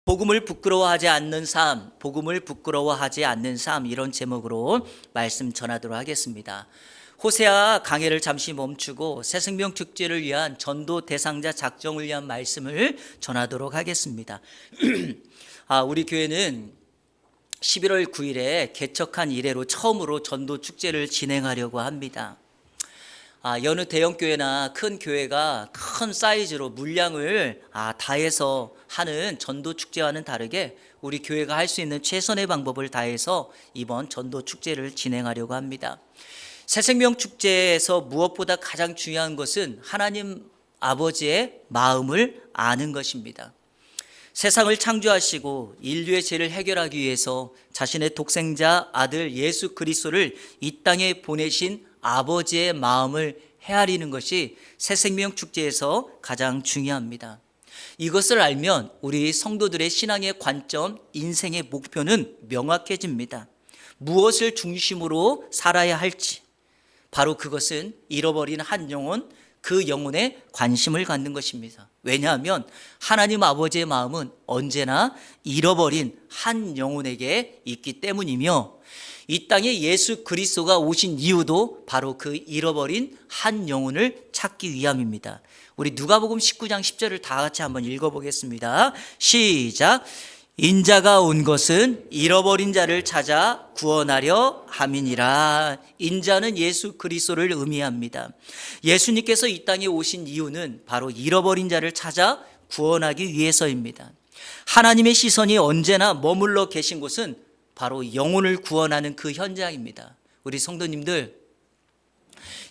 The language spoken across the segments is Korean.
복음을 부끄러워하지 않는 삶, 복음을 부끄러워하지 않는 삶, 이런 제목으로 말씀 전하도록 하겠습니다. 호세아 강해를 잠시 멈추고 새생명 축제를 위한 전도 대상자 작정을 위한 말씀을 전하도록 하겠습니다. 우리 교회는 11월 9일에 개척한 이래로 처음으로 전도 축제를 진행하려고 합니다. 여느 대형 교회나 큰 교회가 큰 사이즈로 물량을 다해서 하는 전도 축제와는 다르게 우리 교회가 할 수 있는 최선의 방법을 다해서 이번 전도 축제를 진행하려고 합니다. 새생명 축제에서 무엇보다 가장 중요한 것은 하나님 아버지의 마음을 아는 것입니다. 세상을 창조하시고 인류의 죄를 해결하기 위해서 자신의 독생자 아들 예수 그리스도를 이 땅에 보내신 아버지의 마음을 헤아리는 것이 새생명 축제에서 가장 중요합니다. 이것을 알면 우리 성도들의 신앙의 관점, 인생의 목표는 명확해집니다. 무엇을 중심으로 살아야 할지, 바로 그것은 잃어버린 한 영혼, 그 영혼에 관심을 갖는 것입니다. 왜냐하면 하나님 아버지의 마음은 언제나 잃어버린 한 영혼에게 있기 때문이며, 이 땅에 예수 그리스도가 오신 이유도 바로 그 잃어버린 한 영혼을 찾기 위함입니다. 우리 누가복음 19장 10절을 다 같이 한번 읽어보겠습니다. 시작. 인자가 온 것은 잃어버린 자를 찾아 구원하려 함이니라. 인자는 예수 그리스도를 의미합니다. 예수님께서 이 땅에 오신 이유는 바로 잃어버린 자를 찾아 구원하기 위해서입니다. 하나님의 시선이 언제나 머물러 계신 곳은 바로 영혼을 구원하는 그 현장입니다. 우리 성도님들,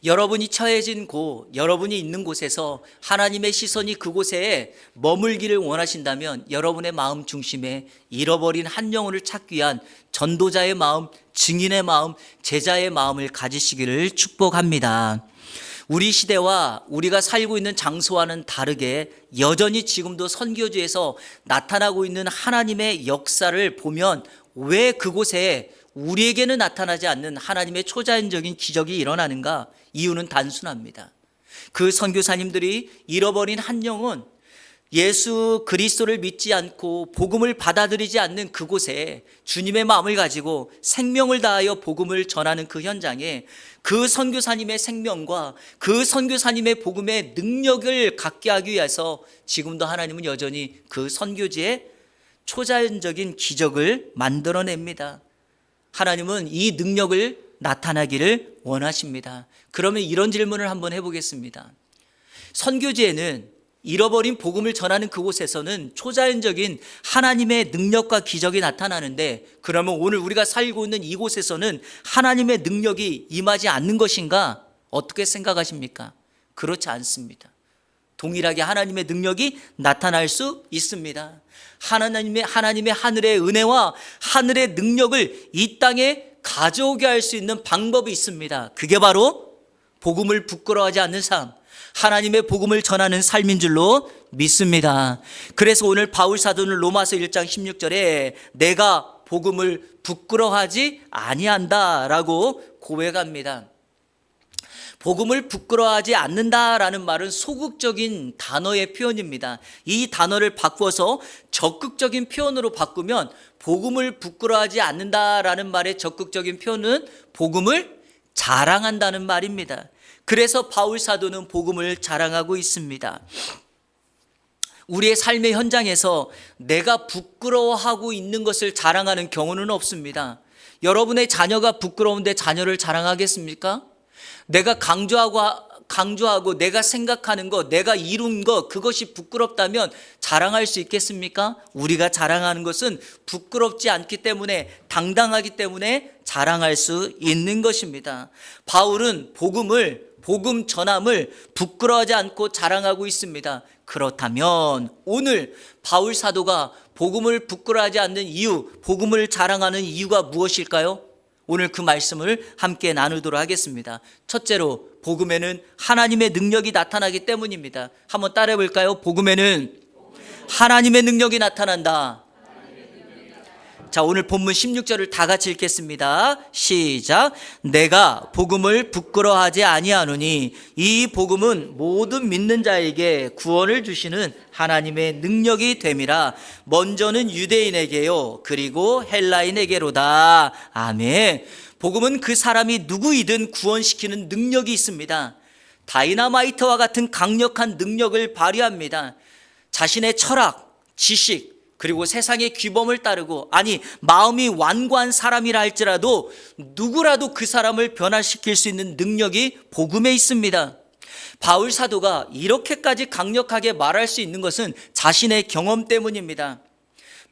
여러분이 처해진 곳, 여러분이 있는 곳에서 하나님의 시선이 그곳에 머물기를 원하신다면 여러분의 마음 중심에 잃어버린 한 영혼을 찾기 위한 전도자의 마음, 증인의 마음, 제자의 마음을 가지시기를 축복합니다. 우리 시대와 우리가 살고 있는 장소와는 다르게 여전히 지금도 선교지에서 나타나고 있는 하나님의 역사를 보면 왜 그곳에 우리에게는 나타나지 않는 하나님의 초자연적인 기적이 일어나는가? 이유는 단순합니다. 그 선교사님들이 잃어버린 한 영혼, 예수 그리스도를 믿지 않고 복음을 받아들이지 않는 그곳에 주님의 마음을 가지고 생명을 다하여 복음을 전하는 그 현장에 그 선교사님의 생명과 그 선교사님의 복음의 능력을 갖게 하기 위해서 지금도 하나님은 여전히 그 선교지에 초자연적인 기적을 만들어냅니다. 하나님은 이 능력을 나타나기를 원하십니다. 그러면 이런 질문을 한번 해보겠습니다. 선교지에는 잃어버린 복음을 전하는 그곳에서는 초자연적인 하나님의 능력과 기적이 나타나는데, 그러면 오늘 우리가 살고 있는 이곳에서는 하나님의 능력이 임하지 않는 것인가? 어떻게 생각하십니까? 그렇지 않습니다. 동일하게 하나님의 능력이 나타날 수 있습니다. 하나님의 하늘의 은혜와 하늘의 능력을 이 땅에 가져오게 할 수 있는 방법이 있습니다. 그게 바로 복음을 부끄러워하지 않는 삶, 하나님의 복음을 전하는 삶인 줄로 믿습니다. 그래서 오늘 바울 사도는 로마서 1장 16절에 내가 복음을 부끄러워하지 아니한다라고 고백합니다. 복음을 부끄러워하지 않는다라는 말은 소극적인 단어의 표현입니다. 이 단어를 바꿔서 적극적인 표현으로 바꾸면 복음을 부끄러워하지 않는다라는 말의 적극적인 표현은 복음을 자랑한다는 말입니다. 그래서 바울 사도는 복음을 자랑하고 있습니다. 우리의 삶의 현장에서 내가 부끄러워하고 있는 것을 자랑하는 경우는 없습니다. 여러분의 자녀가 부끄러운데 자녀를 자랑하겠습니까? 내가 강조하고 내가 생각하는 것, 내가 이룬 것, 그것이 부끄럽다면 자랑할 수 있겠습니까? 우리가 자랑하는 것은 부끄럽지 않기 때문에, 당당하기 때문에 자랑할 수 있는 것입니다. 바울은 복음 전함을 부끄러워하지 않고 자랑하고 있습니다. 그렇다면 오늘 바울 사도가 복음을 부끄러워하지 않는 이유, 복음을 자랑하는 이유가 무엇일까요? 오늘 그 말씀을 함께 나누도록 하겠습니다. 첫째로, 복음에는 하나님의 능력이 나타나기 때문입니다. 한번 따라해 볼까요? 복음에는 하나님의 능력이 나타난다. 자, 오늘 본문 16절을 다 같이 읽겠습니다. 시작. 내가 복음을 부끄러워하지 아니하노니 이 복음은 모든 믿는 자에게 구원을 주시는 하나님의 능력이 됨이라. 먼저는 유대인에게요 그리고 헬라인에게로다. 아멘. 복음은 그 사람이 누구이든 구원시키는 능력이 있습니다. 다이너마이트와 같은 강력한 능력을 발휘합니다. 자신의 철학, 지식, 그리고 세상의 규범을 따르고, 아니 마음이 완고한 사람이라 할지라도 누구라도 그 사람을 변화시킬 수 있는 능력이 복음에 있습니다. 바울 사도가 이렇게까지 강력하게 말할 수 있는 것은 자신의 경험 때문입니다.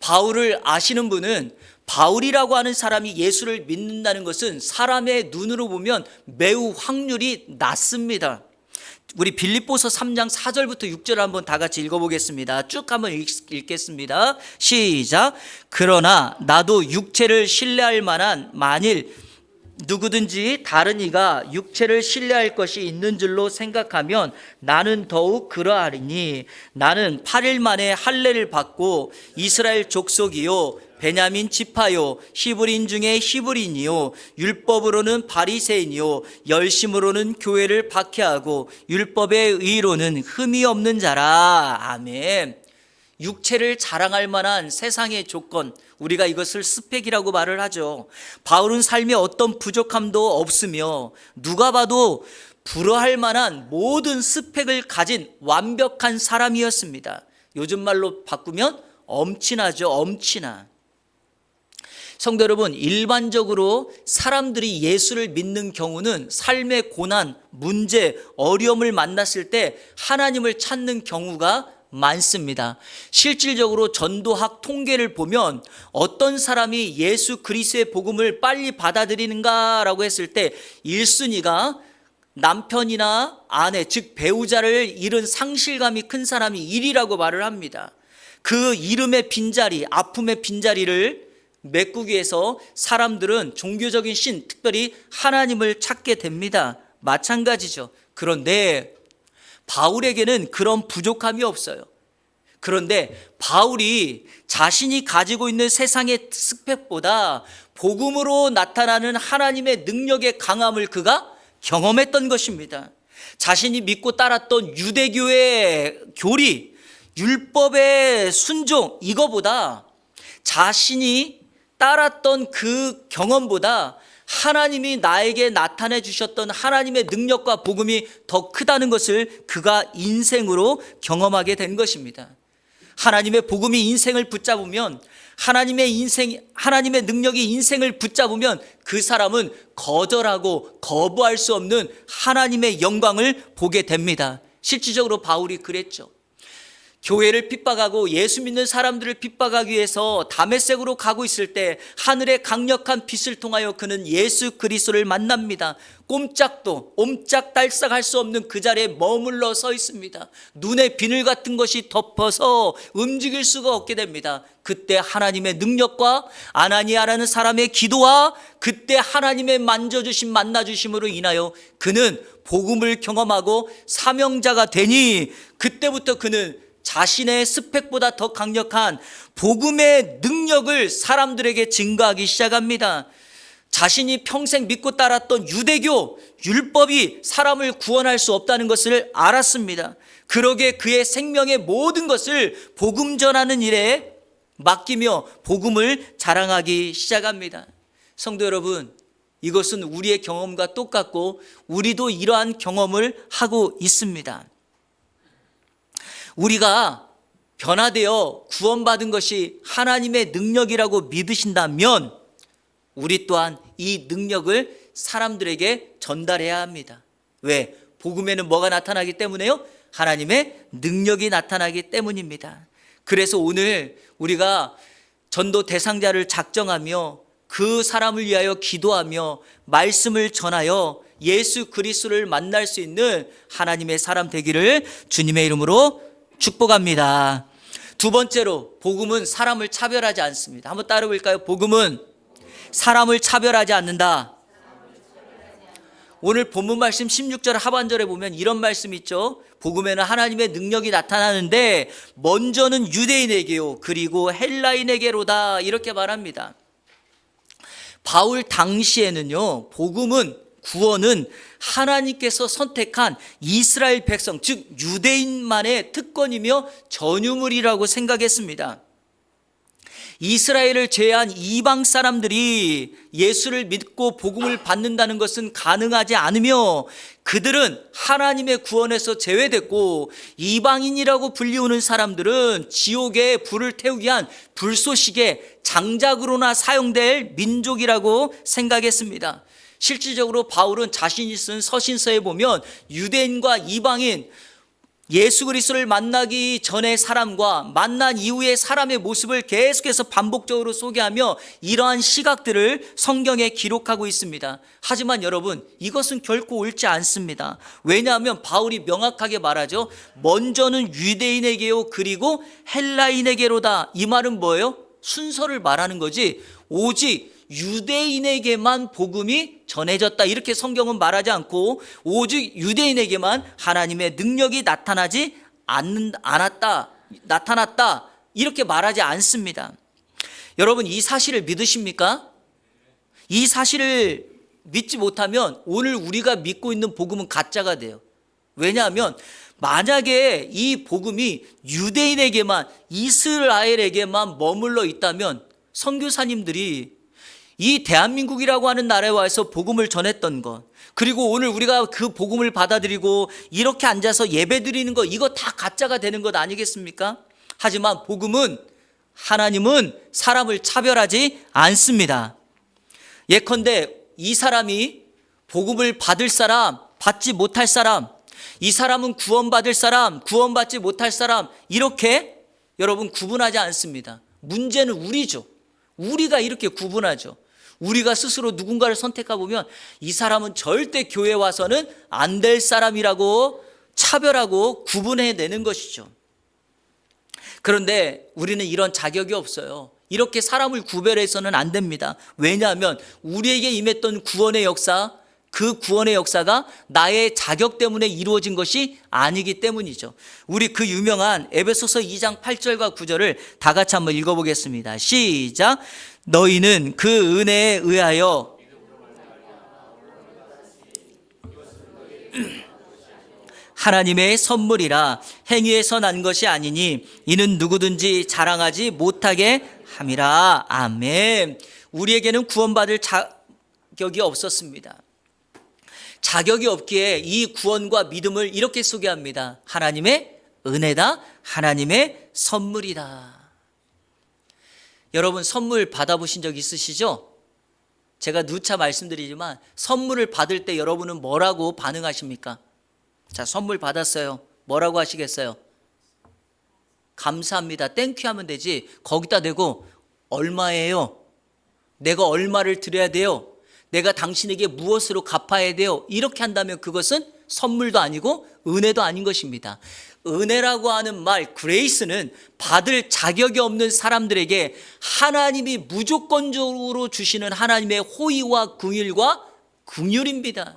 바울을 아시는 분은 바울이라고 하는 사람이 예수를 믿는다는 것은 사람의 눈으로 보면 매우 확률이 낮습니다. 우리 빌립보서 3장 4절부터 6절을 한번 다 같이 읽어보겠습니다. 쭉 한번 읽겠습니다. 시작. 그러나 나도 육체를 신뢰할 만한 만일 누구든지 다른 이가 육체를 신뢰할 것이 있는 줄로 생각하면 나는 더욱 그러하리니 나는 8일 만에 할례를 받고 이스라엘 족속이요 베냐민 지파요 히브리인 중에 히브리인이요 율법으로는 바리새인이요 열심으로는 교회를 박해하고 율법의 의로는 흠이 없는 자라. 아멘. 육체를 자랑할 만한 세상의 조건, 우리가 이것을 스펙이라고 말을 하죠. 바울은 삶에 어떤 부족함도 없으며 누가 봐도 부러워할 만한 모든 스펙을 가진 완벽한 사람이었습니다. 요즘 말로 바꾸면 엄친아죠. 엄친아. 성도 여러분, 일반적으로 사람들이 예수를 믿는 경우는 삶의 고난, 문제, 어려움을 만났을 때 하나님을 찾는 경우가 많습니다. 실질적으로 전도학 통계를 보면 어떤 사람이 예수 그리스도의 복음을 빨리 받아들이는가라고 했을 때 1순위가 남편이나 아내, 즉 배우자를 잃은 상실감이 큰 사람이 1위라고 말을 합니다. 그 이름의 빈자리, 아픔의 빈자리를 메꾸기 위해서 사람들은 종교적인 신, 특별히 하나님을 찾게 됩니다. 마찬가지죠. 그런데 바울에게는 그런 부족함이 없어요. 그런데 바울이 자신이 가지고 있는 세상의 스펙보다 복음으로 나타나는 하나님의 능력의 강함을 그가 경험했던 것입니다. 자신이 믿고 따랐던 유대교의 교리, 율법의 순종, 이거보다 자신이 따랐던 그 경험보다 하나님이 나에게 나타내 주셨던 하나님의 능력과 복음이 더 크다는 것을 그가 인생으로 경험하게 된 것입니다. 하나님의 복음이 인생을 붙잡으면, 하나님의 능력이 인생을 붙잡으면 그 사람은 거절하고 거부할 수 없는 하나님의 영광을 보게 됩니다. 실질적으로 바울이 그랬죠. 교회를 핍박하고 예수 믿는 사람들을 핍박하기 위해서 다메섹으로 가고 있을 때 하늘의 강력한 빛을 통하여 그는 예수 그리스도를 만납니다. 꼼짝도 옴짝달싹할 수 없는 그 자리에 머물러 서 있습니다. 눈에 비늘 같은 것이 덮어서 움직일 수가 없게 됩니다. 그때 하나님의 능력과 아나니아라는 사람의 기도와 그때 하나님의 만져주심, 만나주심으로 인하여 그는 복음을 경험하고 사명자가 되니, 그때부터 그는 자신의 스펙보다 더 강력한 복음의 능력을 사람들에게 증거하기 시작합니다. 자신이 평생 믿고 따랐던 유대교, 율법이 사람을 구원할 수 없다는 것을 알았습니다. 그러기에 그의 생명의 모든 것을 복음 전하는 일에 맡기며 복음을 자랑하기 시작합니다. 성도 여러분, 이것은 우리의 경험과 똑같고 우리도 이러한 경험을 하고 있습니다. 우리가 변화되어 구원받은 것이 하나님의 능력이라고 믿으신다면 우리 또한 이 능력을 사람들에게 전달해야 합니다. 왜? 복음에는 뭐가 나타나기 때문에요? 하나님의 능력이 나타나기 때문입니다. 그래서 오늘 우리가 전도 대상자를 작정하며 그 사람을 위하여 기도하며 말씀을 전하여 예수 그리스도를 만날 수 있는 하나님의 사람 되기를 주님의 이름으로 축복합니다. 두 번째로, 복음은 사람을 차별하지 않습니다. 한번 따라볼까요? 복음은 사람을 차별하지 않는다. 오늘 본문 말씀 16절 하반절에 보면 이런 말씀이 있죠. 복음에는 하나님의 능력이 나타나는데 먼저는 유대인에게요 그리고 헬라인에게로다, 이렇게 말합니다. 바울 당시에는요, 복음은, 구원은 하나님께서 선택한 이스라엘 백성, 즉 유대인만의 특권이며 전유물이라고 생각했습니다. 이스라엘을 제외한 이방 사람들이 예수를 믿고 복음을 받는다는 것은 가능하지 않으며 그들은 하나님의 구원에서 제외됐고 이방인이라고 불리우는 사람들은 지옥에 불을 태우기 위한 불쏘시개 장작으로나 사용될 민족이라고 생각했습니다. 실질적으로 바울은 자신이 쓴 서신서에 보면 유대인과 이방인, 예수 그리스도를 만나기 전의 사람과 만난 이후의 사람의 모습을 계속해서 반복적으로 소개하며 이러한 시각들을 성경에 기록하고 있습니다. 하지만 여러분, 이것은 결코 옳지 않습니다. 왜냐하면 바울이 명확하게 말하죠. 먼저는 유대인에게요 그리고 헬라인에게로다. 이 말은 뭐예요? 순서를 말하는 거지 오직 유대인에게만 복음이 전해졌다, 이렇게 성경은 말하지 않고 오직 유대인에게만 하나님의 능력이 나타났다, 이렇게 말하지 않습니다. 여러분, 이 사실을 믿으십니까? 이 사실을 믿지 못하면 오늘 우리가 믿고 있는 복음은 가짜가 돼요. 왜냐하면 만약에 이 복음이 유대인에게만, 이스라엘에게만 머물러 있다면 선교사님들이 이 대한민국이라고 하는 나라에 와서 복음을 전했던 것, 그리고 오늘 우리가 그 복음을 받아들이고 이렇게 앉아서 예배 드리는 것, 이거 다 가짜가 되는 것 아니겠습니까? 하지만 복음은, 하나님은 사람을 차별하지 않습니다. 예컨대 이 사람이 복음을 받을 사람, 받지 못할 사람, 이 사람은 구원받을 사람, 구원받지 못할 사람, 이렇게 여러분 구분하지 않습니다. 문제는 우리죠. 우리가 이렇게 구분하죠. 우리가 스스로 누군가를 선택해 보면 이 사람은 절대 교회에 와서는 안 될 사람이라고 차별하고 구분해내는 것이죠. 그런데 우리는 이런 자격이 없어요. 이렇게 사람을 구별해서는 안 됩니다. 왜냐하면 우리에게 임했던 구원의 역사, 그 구원의 역사가 나의 자격 때문에 이루어진 것이 아니기 때문이죠. 우리 그 유명한 에베소서 2장 8절과 9절을 다 같이 한번 읽어보겠습니다. 시작. 너희는 그 은혜에 의하여 하나님의 선물이라 행위에서 난 것이 아니니 이는 누구든지 자랑하지 못하게 함이라. 아멘. 우리에게는 구원받을 자격이 없었습니다. 자격이 없기에 이 구원과 믿음을 이렇게 소개합니다. 하나님의 은혜다, 하나님의 선물이다. 여러분, 선물 받아보신 적 있으시죠? 제가 누차 말씀드리지만 선물을 받을 때 여러분은 뭐라고 반응하십니까? 자, 선물 받았어요. 뭐라고 하시겠어요? 감사합니다. 땡큐 하면 되지. 거기다 대고 얼마예요? 내가 얼마를 드려야 돼요? 내가 당신에게 무엇으로 갚아야 돼요? 이렇게 한다면 그것은 선물도 아니고 은혜도 아닌 것입니다. 은혜라고 하는 말, 그레이스는 받을 자격이 없는 사람들에게 하나님이 무조건적으로 주시는 하나님의 호의와 긍휼입니다.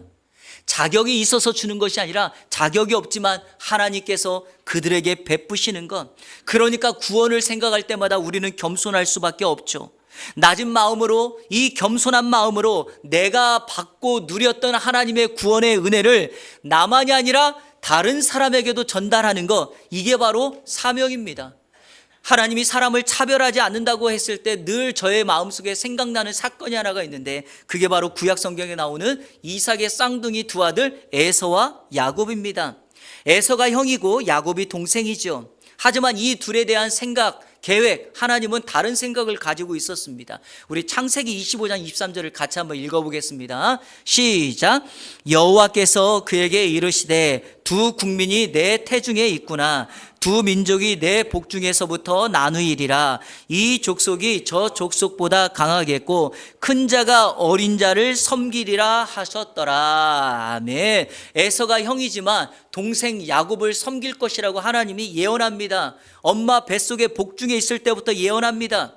자격이 있어서 주는 것이 아니라 자격이 없지만 하나님께서 그들에게 베푸시는 것. 그러니까 구원을 생각할 때마다 우리는 겸손할 수밖에 없죠. 낮은 마음으로, 이 겸손한 마음으로 내가 받고 누렸던 하나님의 구원의 은혜를 나만이 아니라 다른 사람에게도 전달하는 것, 이게 바로 사명입니다. 하나님이 사람을 차별하지 않는다고 했을 때 늘 저의 마음속에 생각나는 사건이 하나가 있는데 그게 바로 구약 성경에 나오는 이삭의 쌍둥이 두 아들 에서와 야곱입니다. 에서가 형이고 야곱이 동생이죠. 하지만 이 둘에 대한 생각, 계획, 하나님은 다른 생각을 가지고 있었습니다. 우리 창세기 25장 23절을 같이 한번 읽어보겠습니다. 시작. 여호와께서 그에게 이르시되 두 국민이 내 태중에 있구나. 두 민족이 내 복중에서부터 나누이리라. 이 족속이 저 족속보다 강하겠고 큰 자가 어린 자를 섬기리라 하셨더라. 아멘. 에서가 형이지만 동생 야곱을 섬길 것이라고 하나님이 예언합니다. 엄마 뱃속에 복중에 있을 때부터 예언합니다.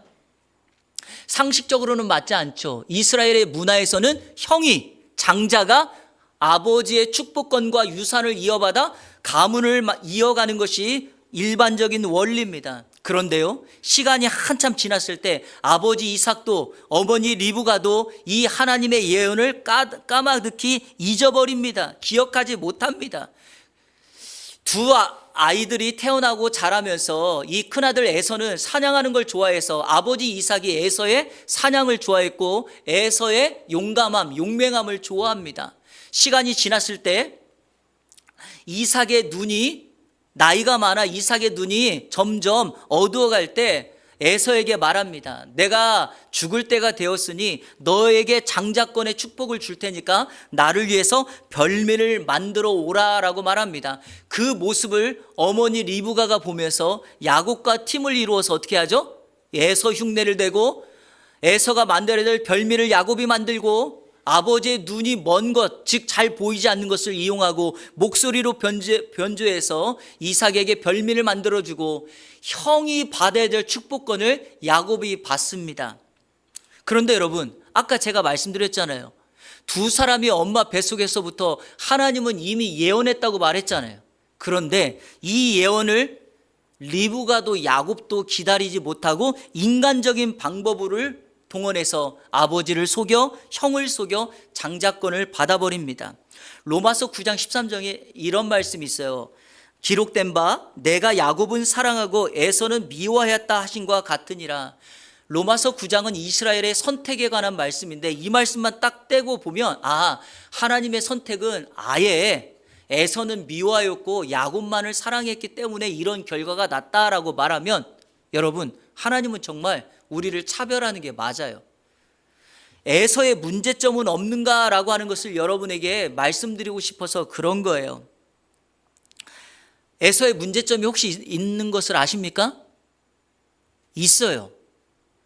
상식적으로는 맞지 않죠. 이스라엘의 문화에서는 형이, 장자가 아버지의 축복권과 유산을 이어받아 가문을 이어가는 것이 일반적인 원리입니다. 그런데요, 시간이 한참 지났을 때 아버지 이삭도 어머니 리브가도 이 하나님의 예언을 까마득히 잊어버립니다. 기억하지 못합니다. 두 아이들이 태어나고 자라면서 이 큰아들 에서는 사냥하는 걸 좋아해서 아버지 이삭이 에서의 사냥을 좋아했고 에서의 용감함, 용맹함을 좋아합니다. 시간이 지났을 때 이삭의 눈이, 나이가 많아 이삭의 눈이 점점 어두워갈 때 에서에게 말합니다. 내가 죽을 때가 되었으니 너에게 장자권의 축복을 줄 테니까 나를 위해서 별미를 만들어 오라라고 말합니다. 그 모습을 어머니 리브가가 보면서 야곱과 팀을 이루어서 어떻게 하죠? 에서 흉내를 대고 에서가 만들어야 될 별미를 야곱이 만들고 아버지의 눈이 먼 것, 즉 잘 보이지 않는 것을 이용하고 목소리로 변조해서 이삭에게 별미를 만들어주고 형이 받아야 될 축복권을 야곱이 받습니다. 그런데 여러분, 아까 제가 말씀드렸잖아요. 두 사람이 엄마 뱃속에서부터 하나님은 이미 예언했다고 말했잖아요. 그런데 이 예언을 리브가도 야곱도 기다리지 못하고 인간적인 방법을 동원해서 아버지를 속여 형을 속여 장자권을 받아버립니다. 로마서 9장 13절에 이런 말씀이 있어요. 기록된 바 내가 야곱은 사랑하고 에서는 미워하였다 하신과 같으니라. 로마서 9장은 이스라엘의 선택에 관한 말씀인데 이 말씀만 딱 떼고 보면 하나님의 선택은 아예 에서는 미워하였고 야곱만을 사랑했기 때문에 이런 결과가 났다라고 말하면 여러분, 하나님은 정말 우리를 차별하는 게 맞아요. 에서의 문제점은 없는가라고 하는 것을 여러분에게 말씀드리고 싶어서 그런 거예요. 에서의 문제점이 혹시 있는 것을 아십니까? 있어요.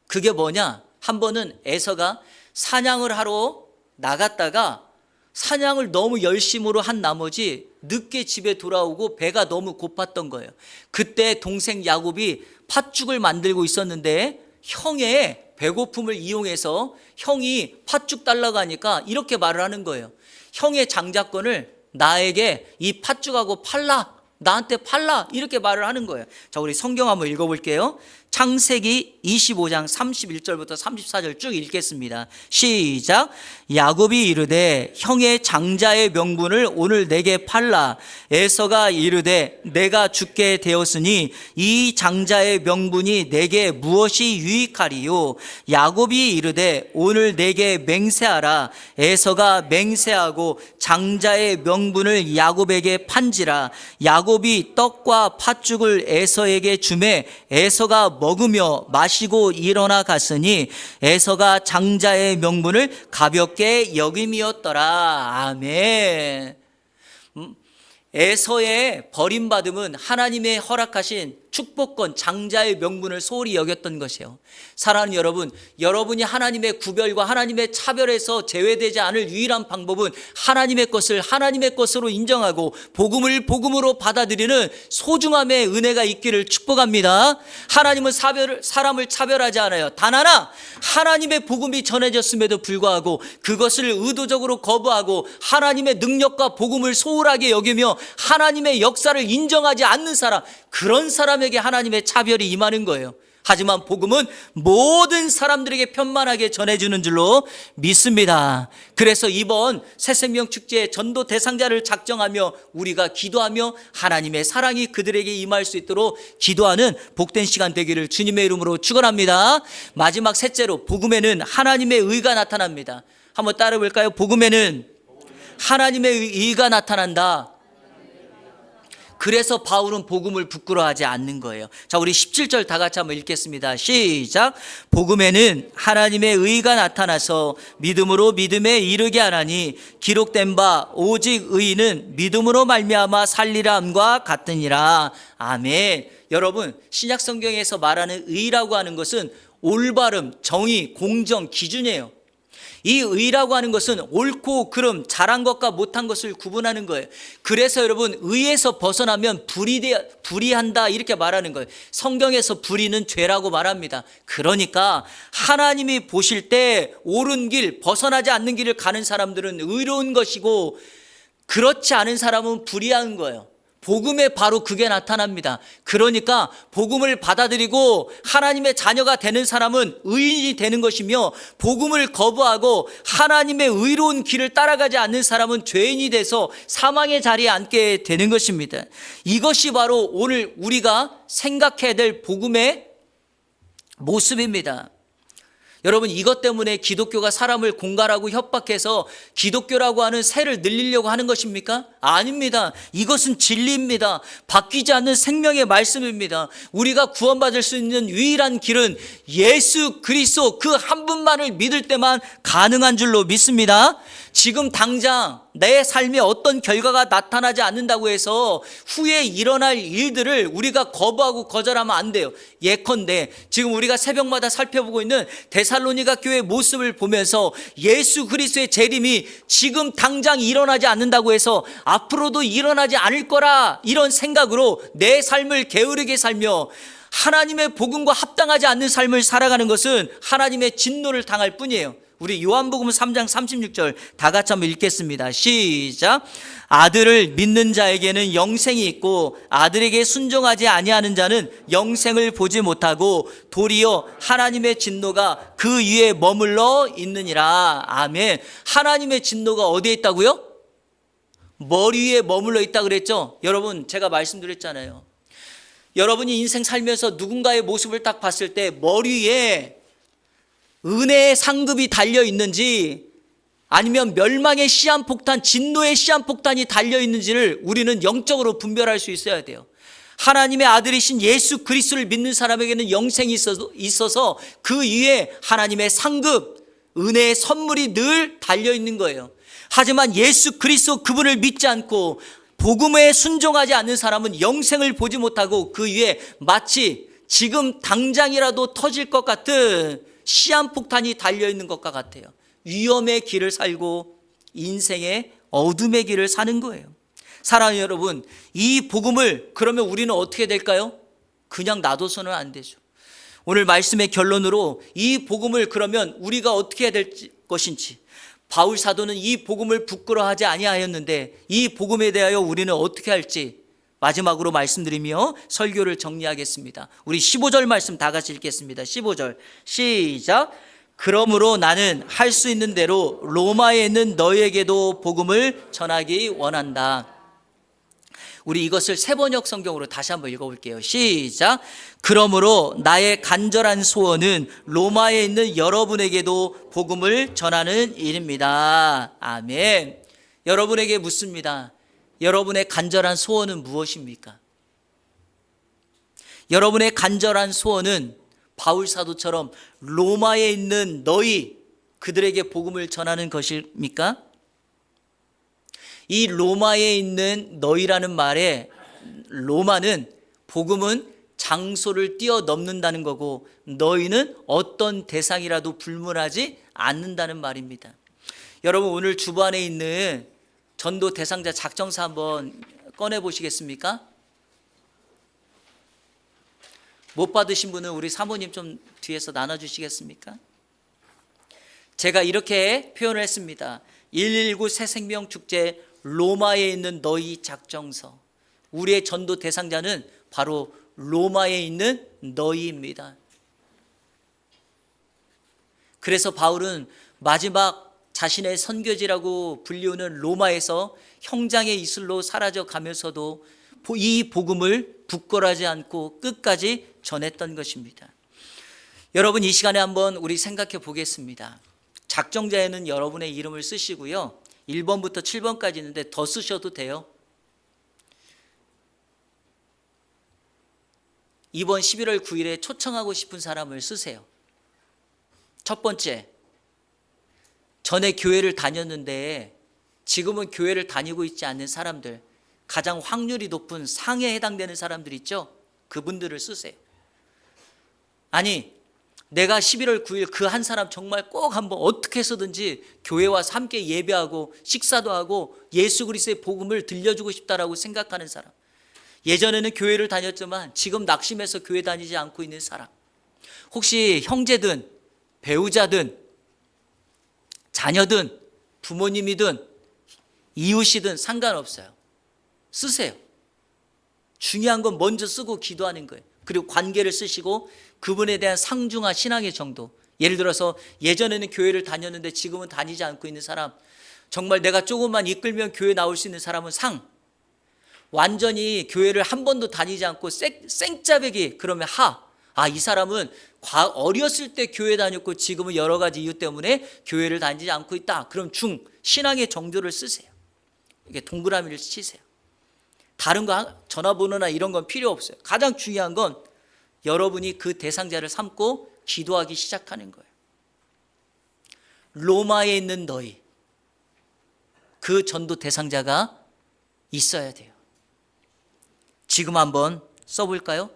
그게 뭐냐? 한 번은 에서가 사냥을 하러 나갔다가 사냥을 너무 열심으로 한 나머지 늦게 집에 돌아오고 배가 너무 고팠던 거예요. 그때 동생 야곱이 팥죽을 만들고 있었는데 형의 배고픔을 이용해서 형이 팥죽 달라고 하니까 이렇게 말을 하는 거예요. 형의 장자권을 나에게 이 팥죽하고 팔라, 나한테 팔라, 이렇게 말을 하는 거예요. 자, 우리 성경 한번 읽어볼게요. 창세기 25장 31절부터 34절 쭉 읽겠습니다. 시작. 야곱이 이르되 형의 장자의 명분을 오늘 내게 팔라. 에서가 이르되 내가 죽게 되었으니 이 장자의 명분이 내게 무엇이 유익하리요? 야곱이 이르되 오늘 내게 맹세하라. 에서가 맹세하고 장자의 명분을 야곱에게 판지라. 야곱이 떡과 팥죽을 에서에게 주매 에서가 먹으며 마시고 일어나 갔으니 에서가 장자의 명분을 가볍게 여김이었더라. 아멘. 에서의 버림받음은 하나님의 허락하신 축복권, 장자의 명분을 소홀히 여겼던 것이에요. 사랑하는 여러분, 여러분이 하나님의 구별과 하나님의 차별에서 제외되지 않을 유일한 방법은 하나님의 것을 하나님의 것으로 인정하고 복음을 복음으로 받아들이는 소중함의 은혜가 있기를 축복합니다. 하나님은 사람을 차별하지 않아요. 단 하나, 하나님의 복음이 전해졌음에도 불구하고 그것을 의도적으로 거부하고 하나님의 능력과 복음을 소홀하게 여기며 하나님의 역사를 인정하지 않는 사람, 그런 사람에게 하나님의 차별이 임하는 거예요. 하지만 복음은 모든 사람들에게 편만하게 전해주는 줄로 믿습니다. 그래서 이번 새생명 축제의 전도 대상자를 작정하며 우리가 기도하며 하나님의 사랑이 그들에게 임할 수 있도록 기도하는 복된 시간 되기를 주님의 이름으로 축원합니다. 마지막 셋째로, 복음에는 하나님의 의가 나타납니다. 한번 따라 볼까요? 복음에는 하나님의 의가 나타난다. 그래서 바울은 복음을 부끄러워하지 않는 거예요. 자, 우리 17절 다 같이 한번 읽겠습니다. 시작. 복음에는 하나님의 의가 나타나서 믿음으로 믿음에 이르게 하나니 기록된 바 오직 의인은 믿음으로 말미암아 살리라 함과 같으니라. 아멘. 여러분, 신약 성경에서 말하는 의라고 하는 것은 올바름, 정의, 공정, 기준이에요. 이 의라고 하는 것은 옳고 그름, 잘한 것과 못한 것을 구분하는 거예요. 그래서 여러분, 의에서 벗어나면 불의한다 이렇게 말하는 거예요. 성경에서 불의는 죄라고 말합니다. 그러니까 하나님이 보실 때 옳은 길, 벗어나지 않는 길을 가는 사람들은 의로운 것이고 그렇지 않은 사람은 불의한 거예요. 복음에 바로 그게 나타납니다. 그러니까 복음을 받아들이고 하나님의 자녀가 되는 사람은 의인이 되는 것이며, 복음을 거부하고 하나님의 의로운 길을 따라가지 않는 사람은 죄인이 돼서 사망의 자리에 앉게 되는 것입니다. 이것이 바로 오늘 우리가 생각해야 될 복음의 모습입니다. 여러분, 이것 때문에 기독교가 사람을 공갈하고 협박해서 기독교라고 하는 새를 늘리려고 하는 것입니까? 아닙니다. 이것은 진리입니다. 바뀌지 않는 생명의 말씀입니다. 우리가 구원받을 수 있는 유일한 길은 예수 그리스도 그 한 분만을 믿을 때만 가능한 줄로 믿습니다. 지금 당장 내 삶에 어떤 결과가 나타나지 않는다고 해서 후에 일어날 일들을 우리가 거부하고 거절하면 안 돼요. 예컨대 지금 우리가 새벽마다 살펴보고 있는 데살로니가 교회의 모습을 보면서 예수 그리스도의 재림이 지금 당장 일어나지 않는다고 해서 앞으로도 일어나지 않을 거라, 이런 생각으로 내 삶을 게으르게 살며 하나님의 복음과 합당하지 않는 삶을 살아가는 것은 하나님의 진노를 당할 뿐이에요. 우리 요한복음 3장 36절 다 같이 한번 읽겠습니다. 시작. 아들을 믿는 자에게는 영생이 있고 아들에게 순종하지 아니하는 자는 영생을 보지 못하고 도리어 하나님의 진노가 그 위에 머물러 있느니라. 아멘. 하나님의 진노가 어디에 있다고요? 머리 위에 머물러 있다 그랬죠. 여러분, 제가 말씀드렸잖아요. 여러분이 인생 살면서 누군가의 모습을 딱 봤을 때 머리 위에 은혜의 상급이 달려 있는지 아니면 멸망의 시한폭탄, 진노의 시한폭탄이 달려 있는지를 우리는 영적으로 분별할 수 있어야 돼요. 하나님의 아들이신 예수 그리스도를 믿는 사람에게는 영생이 있어서 그 위에 하나님의 상급, 은혜의 선물이 늘 달려 있는 거예요. 하지만 예수 그리스도 그분을 믿지 않고 복음에 순종하지 않는 사람은 영생을 보지 못하고 그 위에 마치 지금 당장이라도 터질 것 같은 시한폭탄이 달려있는 것과 같아요. 위험의 길을 살고 인생의 어둠의 길을 사는 거예요. 사랑하는 여러분, 이 복음을 그러면 우리는 어떻게 될까요? 그냥 놔둬서는 안 되죠. 오늘 말씀의 결론으로 이 복음을 그러면 우리가 어떻게 해야 될 것인지, 바울 사도는 이 복음을 부끄러워하지 아니하였는데 이 복음에 대하여 우리는 어떻게 할지 마지막으로 말씀드리며 설교를 정리하겠습니다. 우리 15절 말씀 다 같이 읽겠습니다. 15절 시작. 그러므로 나는 할 수 있는 대로 로마에 있는 너희에게도 복음을 전하기 원한다. 우리 이것을 세번역 성경으로 다시 한번 읽어볼게요. 시작. 그러므로 나의 간절한 소원은 로마에 있는 여러분에게도 복음을 전하는 일입니다. 아멘. 여러분에게 묻습니다. 여러분의 간절한 소원은 무엇입니까? 여러분의 간절한 소원은 바울 사도처럼 로마에 있는 너희, 그들에게 복음을 전하는 것입니까? 이 로마에 있는 너희라는 말에 로마는 복음은 장소를 뛰어넘는다는 거고 너희는 어떤 대상이라도 불문하지 않는다는 말입니다. 여러분, 오늘 주반에 있는 전도 대상자 작정서 한번 꺼내 보시겠습니까? 못 받으신 분은 우리 사모님 좀 뒤에서 나눠주시겠습니까? 제가 이렇게 표현을 했습니다. 119 새생명 축제 로마에 있는 너희 작정서. 우리의 전도 대상자는 바로 로마에 있는 너희입니다. 그래서 바울은 마지막 자신의 선교지라고 불리우는 로마에서 형장의 이슬로 사라져 가면서도 이 복음을 부끄러워하지 않고 끝까지 전했던 것입니다. 여러분, 이 시간에 한번 우리 생각해 보겠습니다. 작정자에는 여러분의 이름을 쓰시고요. 1번부터 7번까지 있는데 더 쓰셔도 돼요. 이번 11월 9일에 초청하고 싶은 사람을 쓰세요. 첫 번째, 전에 교회를 다녔는데 지금은 교회를 다니고 있지 않는 사람들, 가장 확률이 높은 상해에 해당되는 사람들 있죠? 그분들을 쓰세요. 아니, 내가 11월 9일 그 한 사람 정말 꼭 한번 어떻게 해서든지 교회 와서 함께 예배하고 식사도 하고 예수 그리스도의 복음을 들려주고 싶다라고 생각하는 사람, 예전에는 교회를 다녔지만 지금 낙심해서 교회 다니지 않고 있는 사람, 혹시 형제든 배우자든 자녀든 부모님이든 이웃이든 상관없어요. 쓰세요. 중요한 건 먼저 쓰고 기도하는 거예요. 그리고 관계를 쓰시고 그분에 대한 상중한 신앙의 정도. 예를 들어서 예전에는 교회를 다녔는데 지금은 다니지 않고 있는 사람, 정말 내가 조금만 이끌면 교회 나올 수 있는 사람은 상, 완전히 교회를 한 번도 다니지 않고 생짜배기 그러면 하. 이 사람은 어렸을 때 교회 다녔고 지금은 여러 가지 이유 때문에 교회를 다니지 않고 있다. 그럼 중, 신앙의 정도를 쓰세요. 이게 동그라미를 치세요. 다른 거 전화번호나 이런 건 필요 없어요. 가장 중요한 건 여러분이 그 대상자를 삼고 기도하기 시작하는 거예요. 로마에 있는 너희, 그 전도 대상자가 있어야 돼요. 지금 한번 써볼까요?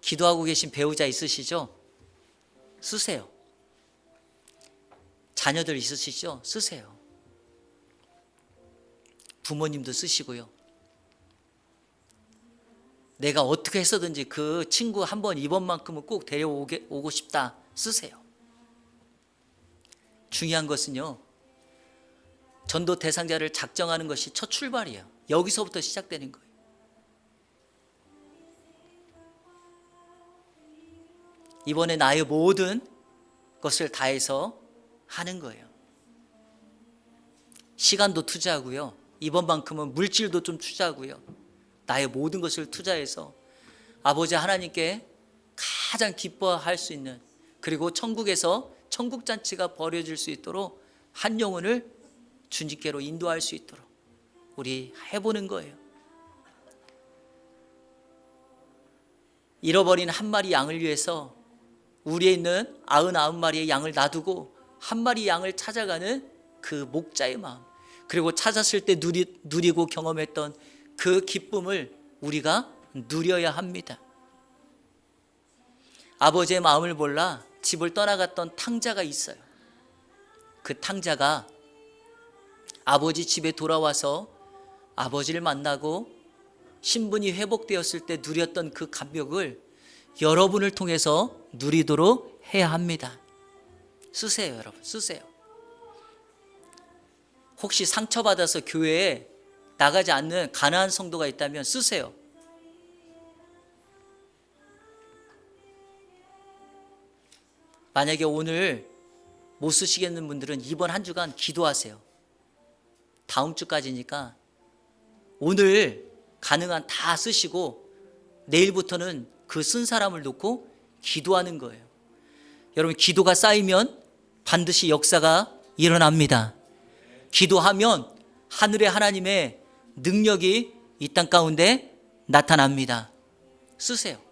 기도하고 계신 배우자 있으시죠? 쓰세요. 자녀들 있으시죠? 쓰세요. 부모님도 쓰시고요. 내가 어떻게 해서든지 그 친구 한 번, 이번만큼은 꼭 데려오고 싶다. 쓰세요. 중요한 것은요, 전도 대상자를 작정하는 것이 첫 출발이에요. 여기서부터 시작되는 거예요. 이번에 나의 모든 것을 다해서 하는 거예요. 시간도 투자하고요. 이번만큼은 물질도 좀 투자하고요. 나의 모든 것을 투자해서 아버지 하나님께 가장 기뻐할 수 있는, 그리고 천국에서 천국잔치가 벌어질 수 있도록 한 영혼을 주님께로 인도할 수 있도록 우리 해보는 거예요. 잃어버린 한 마리 양을 위해서 우리에 있는 99마리의 양을 놔두고 한 마리 양을 찾아가는 그 목자의 마음, 그리고 찾았을 때 누리고 경험했던 그 기쁨을 우리가 누려야 합니다. 아버지의 마음을 몰라 집을 떠나갔던 탕자가 있어요. 그 탕자가 아버지 집에 돌아와서 아버지를 만나고 신분이 회복되었을 때 누렸던 그 감격을 여러분을 통해서 누리도록 해야 합니다. 쓰세요, 여러분. 쓰세요. 혹시 상처받아서 교회에 나가지 않는 가난한 성도가 있다면 쓰세요. 만약에 오늘 못 쓰시겠는 분들은 이번 한 주간 기도하세요. 다음 주까지니까 오늘 가능한 다 쓰시고 내일부터는 그 쓴 사람을 놓고 기도하는 거예요. 여러분, 기도가 쌓이면 반드시 역사가 일어납니다. 기도하면 하늘의 하나님의 능력이 이 땅 가운데 나타납니다. 쓰세요.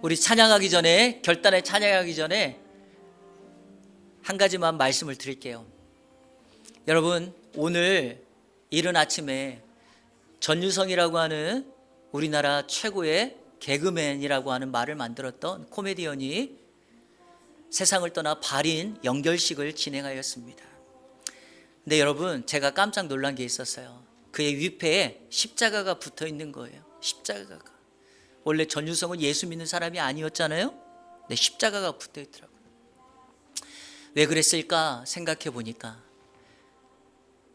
우리 찬양하기 전에, 결단에 찬양하기 전에 한 가지만 말씀을 드릴게요. 여러분, 오늘 이른 아침에 전유성이라고 하는 우리나라 최고의 개그맨이라고 하는 말을 만들었던 코미디언이 세상을 떠나 발인 영결식을 진행하였습니다. 근데 여러분, 제가 깜짝 놀란 게 있었어요. 그의 위패에 십자가가 붙어 있는 거예요. 십자가가. 원래 전유성은 예수 믿는 사람이 아니었잖아요. 근데 십자가가 붙어 있더라고요. 왜 그랬을까 생각해 보니까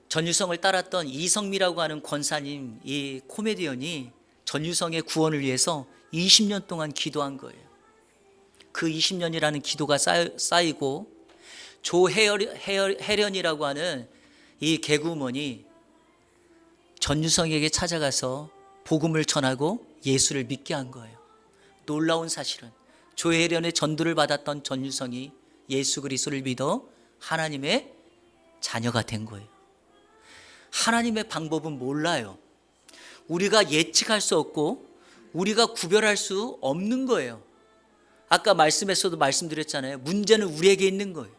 전유성을 따랐던 이성미라고 하는 권사님, 이 코미디언이 전유성의 구원을 위해서 20년 동안 기도한 거예요. 그 20년이라는 기도가 쌓이고 조혜련이라고 하는 이 개그우먼이 전유성에게 찾아가서 복음을 전하고 예수를 믿게 한 거예요. 놀라운 사실은 조혜련의 전도를 받았던 전유성이 예수 그리스도를 믿어 하나님의 자녀가 된 거예요. 하나님의 방법은 몰라요. 우리가 예측할 수 없고 우리가 구별할 수 없는 거예요. 아까 말씀에서도 말씀드렸잖아요. 문제는 우리에게 있는 거예요.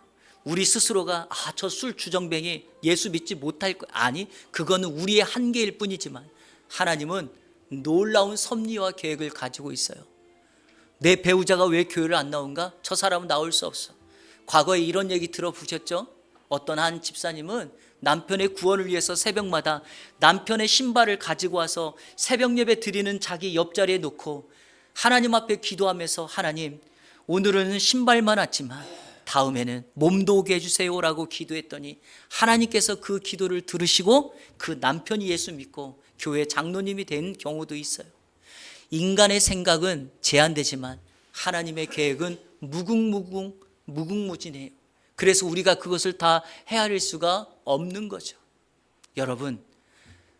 우리 스스로가 저 술 주정뱅이 예수 믿지 못할 거 아니, 그거는 우리의 한계일 뿐이지만 하나님은 놀라운 섭리와 계획을 가지고 있어요. 내 배우자가 왜 교회를 안 나온가? 저 사람은 나올 수 없어. 과거에 이런 얘기 들어보셨죠? 어떤 한 집사님은 남편의 구원을 위해서 새벽마다 남편의 신발을 가지고 와서 새벽 예배 드리는 자기 옆자리에 놓고 하나님 앞에 기도하면서, 하나님, 오늘은 신발만 왔지만 다음에는 몸도 오게 해주세요라고 기도했더니 하나님께서 그 기도를 들으시고 그 남편이 예수 믿고 교회 장로님이 된 경우도 있어요. 인간의 생각은 제한되지만 하나님의 계획은 무궁무진해요. 그래서 우리가 그것을 다 헤아릴 수가 없는 거죠. 여러분,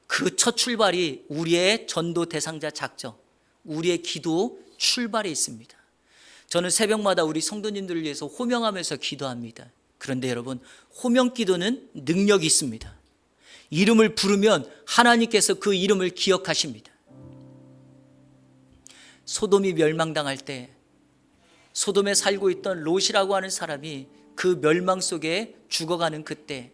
그 첫 출발이 우리의 전도 대상자 작정, 우리의 기도 출발에 있습니다. 저는 새벽마다 우리 성도님들을 위해서 호명하면서 기도합니다. 그런데 여러분, 호명 기도는 능력이 있습니다. 이름을 부르면 하나님께서 그 이름을 기억하십니다. 소돔이 멸망당할 때 소돔에 살고 있던 롯이라고 하는 사람이 그 멸망 속에 죽어가는 그때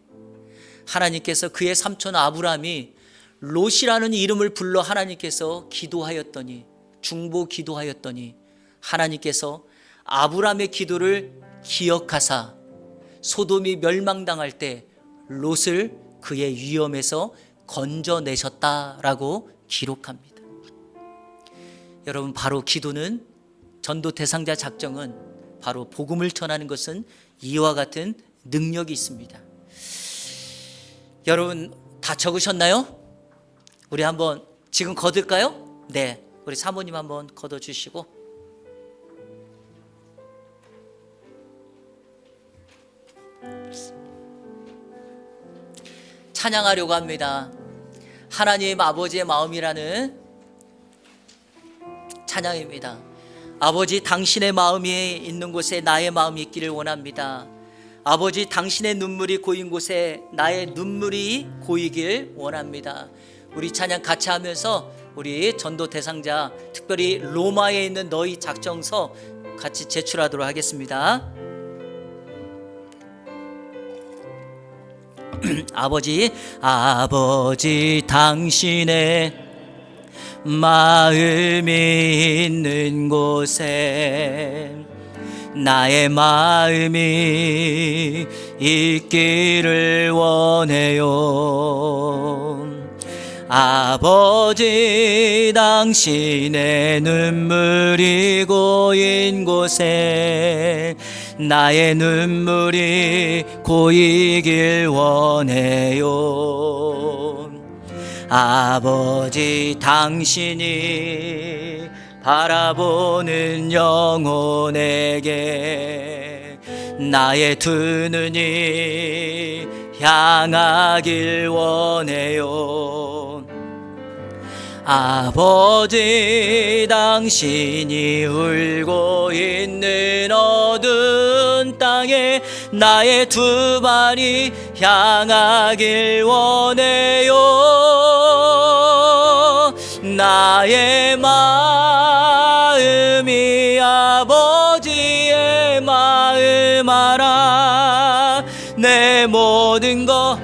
하나님께서 그의 삼촌 아브라함이 롯이라는 이름을 불러 하나님께서 기도하였더니, 중보 기도하였더니 하나님께서 아브라함의 기도를 기억하사 소돔이 멸망당할 때 롯을 그의 위험에서 건져내셨다라고 기록합니다. 여러분, 바로 기도는, 전도 대상자 작정은, 바로 복음을 전하는 것은 이와 같은 능력이 있습니다. 여러분 다 적으셨나요? 우리 한번 지금 거둘까요? 네, 우리 사모님 한번 걷어주시고. 찬양하려고 합니다. 하나님 아버지의 마음이라는 찬양입니다. 아버지, 당신의 마음이 있는 곳에 나의 마음이 있기를 원합니다. 아버지, 당신의 눈물이 고인 곳에 나의 눈물이 고이길 원합니다. 우리 찬양 같이 하면서 우리 전도 대상자, 특별히 로마에 있는 너희 작정서 같이 제출하도록 하겠습니다. 아버지, 당신의 마음이 있는 곳에 나의 마음이 있기를 원해요. 아버지, 당신의 눈물이 고인 곳에 나의 눈물이 고이길 원해요. 아버지, 당신이 바라보는 영혼에게 나의 두 눈이 향하길 원해요. 아버지, 당신이 울고 있는 어두운 땅에 나의 두 발이 향하길 원해요. 나의 마음이 아버지의 마음 알아. 내 모든 것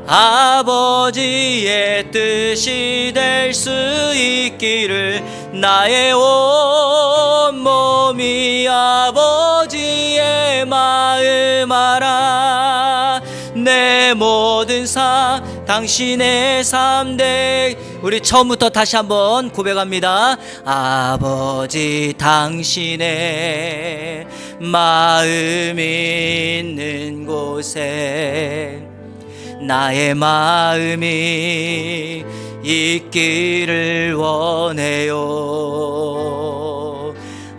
아버지의 뜻이 될 수 있기를 나의 온 몸이 아버지의 마음 알아. 내 모든 삶 당신의 삶 되. 우리 처음부터 다시 한번 고백합니다. 아버지, 당신의 마음이 있는 곳에 나의 마음이 있기를 원해요.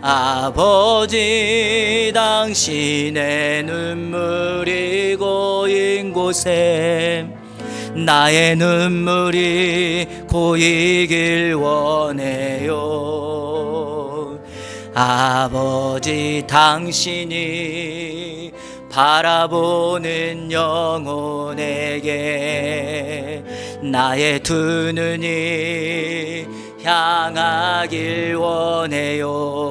아버지, 당신의 눈물이 고인 곳에 나의 눈물이 고이길 원해요. 아버지, 당신이 바라보는 영혼에게 나의 두 눈이 향하길 원해요.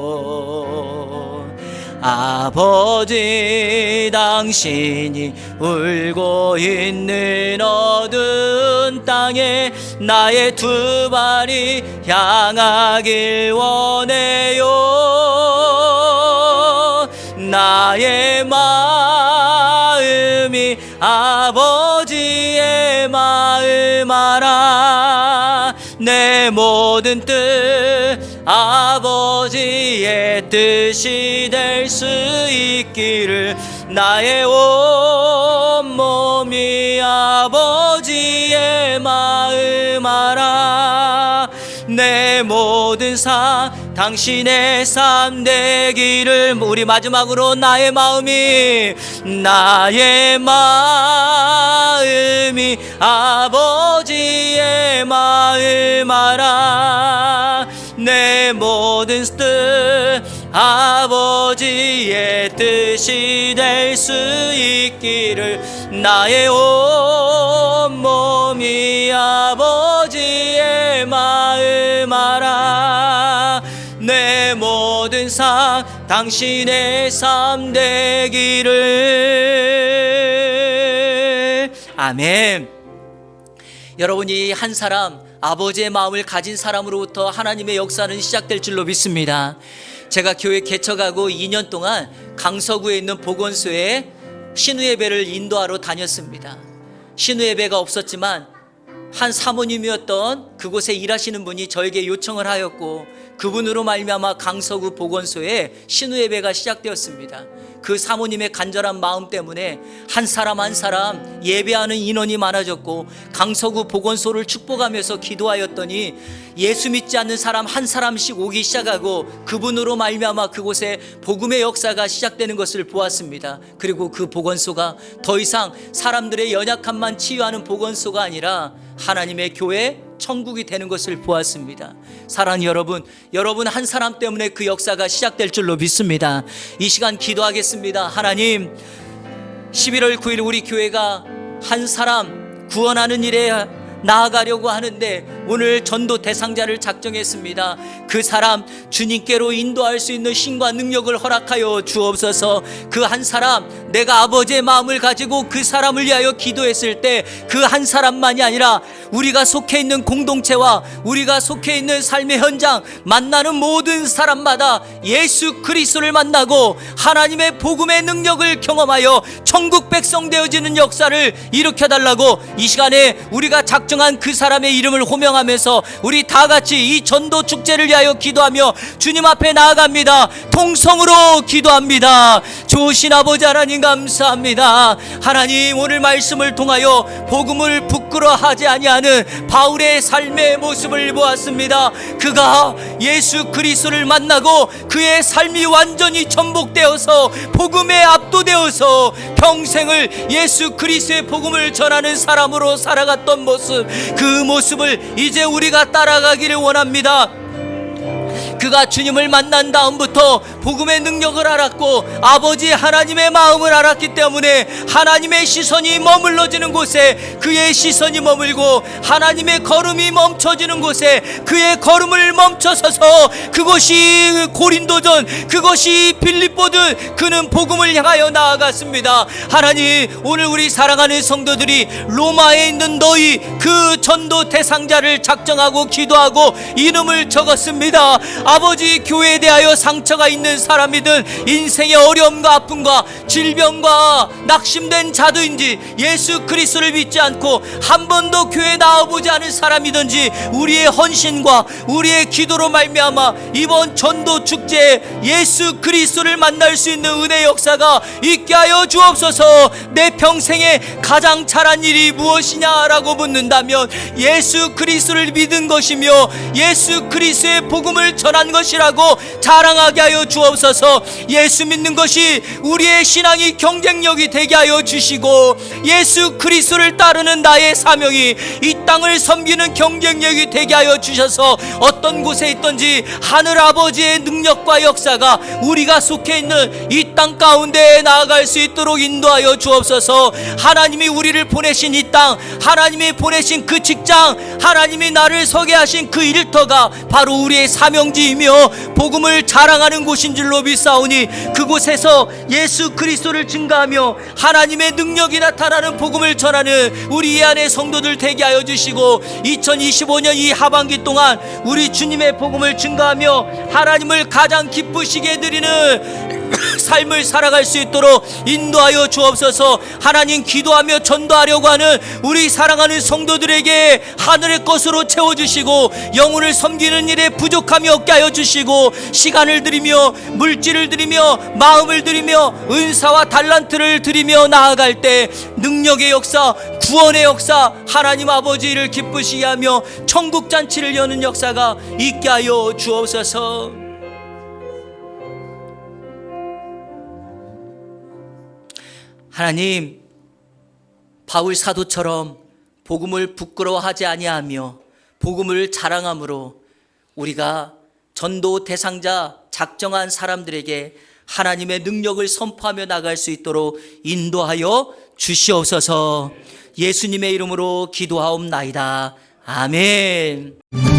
아버지, 당신이 울고 있는 어두운 땅에 나의 두 발이 향하길 원해요. 나의 마음이 아버지의 마음 알아. 내 모든 뜻 아버지의 뜻이 될 수 있기를. 나의 온몸이 아버지의 마음 알아. 내 모든 삶 당신의 삶 되기를. 우리 마지막으로 나의 마음이 아버지의 마음 알아. 내 모든 뜻 아버지의 뜻이 될 수 있기를. 나의 온몸이 아버지의 마음 알아. 내 모든 삶 당신의 삶 되기를. 아멘. 여러분이 한 사람, 아버지의 마음을 가진 사람으로부터 하나님의 역사는 시작될 줄로 믿습니다. 제가 교회 개척하고 2년 동안 강서구에 있는 보건소에 신우예배를 인도하러 다녔습니다. 신우예배가 없었지만 한 사모님이었던 그곳에 일하시는 분이 저에게 요청을 하였고, 그분으로 말미암아 강서구 보건소에 신우예배가 시작되었습니다. 그 사모님의 간절한 마음 때문에 한 사람 한 사람 예배하는 인원이 많아졌고, 강서구 보건소를 축복하면서 기도하였더니 예수 믿지 않는 사람 한 사람씩 오기 시작하고, 그분으로 말미암아 그곳에 복음의 역사가 시작되는 것을 보았습니다. 그리고 그 보건소가 더 이상 사람들의 연약함만 치유하는 보건소가 아니라 하나님의 교회, 천국이 되는 것을 보았습니다. 사랑하는 여러분, 여러분 한 사람 때문에 그 역사가 시작될 줄로 믿습니다. 이 시간 기도하겠습니다. 하나님, 11월 9일 우리 교회가 한 사람 구원하는 일에 나아가려고 하는데 오늘 전도 대상자를 작정했습니다. 그 사람 주님께로 인도할 수 있는 신과 능력을 허락하여 주옵소서. 그 한 사람, 내가 아버지의 마음을 가지고 그 사람을 위하여 기도했을 때 그 한 사람만이 아니라 우리가 속해 있는 공동체와 우리가 속해 있는 삶의 현장, 만나는 모든 사람마다 예수 그리스도를 만나고 하나님의 복음의 능력을 경험하여 천국 백성 되어지는 역사를 일으켜달라고 이 시간에 우리가 작정한 그 사람의 이름을 호명하면서 우리 다 같이 이 전도 축제를 위하여 기도하며 주님 앞에 나아갑니다. 통성으로 기도합니다. 좋으신 아버지 하나님 감사합니다. 하나님, 오늘 말씀을 통하여 복음을 부끄러워하지 아니하는 바울의 삶의 모습을 보았습니다. 그가 예수 그리스도를 만나고 그의 삶이 완전히 전복되어서 복음에 압도되어서 평생을 예수 그리스도의 복음을 전하는 사람으로 살아갔던 모습, 그 모습을 이제 우리가 따라가기를 원합니다. 그가 주님을 만난 다음부터 복음의 능력을 알았고 아버지 하나님의 마음을 알았기 때문에 하나님의 시선이 머물러지는 곳에 그의 시선이 머물고 하나님의 걸음이 멈춰지는 곳에 그의 걸음을 멈춰서서 그것이 고린도든 그것이 빌립보든 그는 복음을 향하여 나아갔습니다. 하나님, 오늘 우리 사랑하는 성도들이 로마에 있는 너희 그 전도 대상자를 작정하고 기도하고 이름을 적었습니다. 아버지, 교회에 대하여 상처가 있는 사람이든 인생의 어려움과 아픔과 질병과 낙심된 자도인지 예수 그리스도를 믿지 않고 한 번도 교회에 나와보지 않은 사람이든지 우리의 헌신과 우리의 기도로 말미암아 이번 전도 축제에 예수 그리스도를 만날 수 있는 은혜 역사가 있게 하여 주옵소서. 내 평생에 가장 잘한 일이 무엇이냐라고 묻는다면 예수 그리스도를 믿은 것이며 예수 그리스도의 복음을 전한 것이라고 자랑하게 하여 주옵소서. 예수 믿는 것이 우리의 신앙이 경쟁력이 되게 하여 주시고 예수 그리스도를 따르는 나의 사명이 이 땅을 섬기는 경쟁력이 되게 하여 주셔서 어떤 곳에 있든지 하늘 아버지의 능력과 역사가 우리가 속해 있는 이 땅 가운데에 나아갈 수 있도록 인도하여 주옵소서. 하나님이 우리를 보내신 이 땅, 하나님이 보내신 그 직장, 하나님이 나를 서게 하신 그 일터가 바로 우리의 사명지이며 복음을 자랑하는 곳인 줄로 믿사오니 그곳에서 예수 그리스도를 증거하며 하나님의 능력이 나타나는 복음을 전하는 우리 이 안의 성도들 되게 하여 주시고 2025년 이 하반기 동안 우리 주님의 복음을 증거하며 하나님을 가장 기쁘시게 드리는 삶을 살아갈 수 있도록 인도하여 주옵소서. 하나님, 기도하며 전도하려고 하는 우리 사랑하는 성도들에게 하늘의 것으로 채워주시고 영혼을 섬기는 일에 부족함이 없게 하여 주시고 시간을 드리며 물질을 드리며 마음을 드리며 은사와 달란트를 드리며 나아갈 때 능력의 역사, 구원의 역사, 하나님 아버지를 기쁘시게 하며 천국 잔치를 여는 역사가 있게 하여 주옵소서. 하나님, 바울 사도처럼 복음을 부끄러워하지 아니하며 복음을 자랑함으로 우리가 전도 대상자 작정한 사람들에게 하나님의 능력을 선포하며 나갈 수 있도록 인도하여 주시옵소서. 예수님의 이름으로 기도하옵나이다. 아멘.